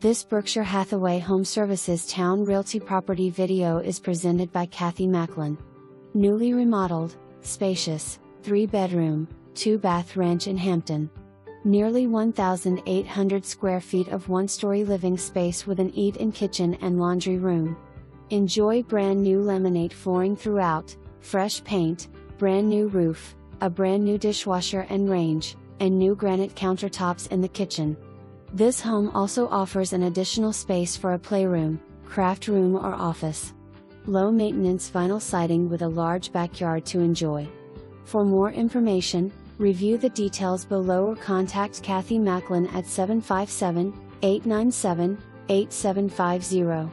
This Berkshire Hathaway HomeServices Towne Realty property video is presented by Kathy Macklin. Newly remodeled, spacious, 3-bedroom, 2-bath ranch in Hampton. Nearly 1,800 square feet of one-story living space with an eat-in kitchen and laundry room. Enjoy brand new laminate flooring throughout, fresh paint, brand new roof, a brand new dishwasher and range, and new granite countertops in the kitchen. This home also offers an additional space for a playroom, craft room or office. Low-maintenance vinyl siding with a large backyard to enjoy. For more information, review the details below or contact Kathy Macklin at 757-897-8750.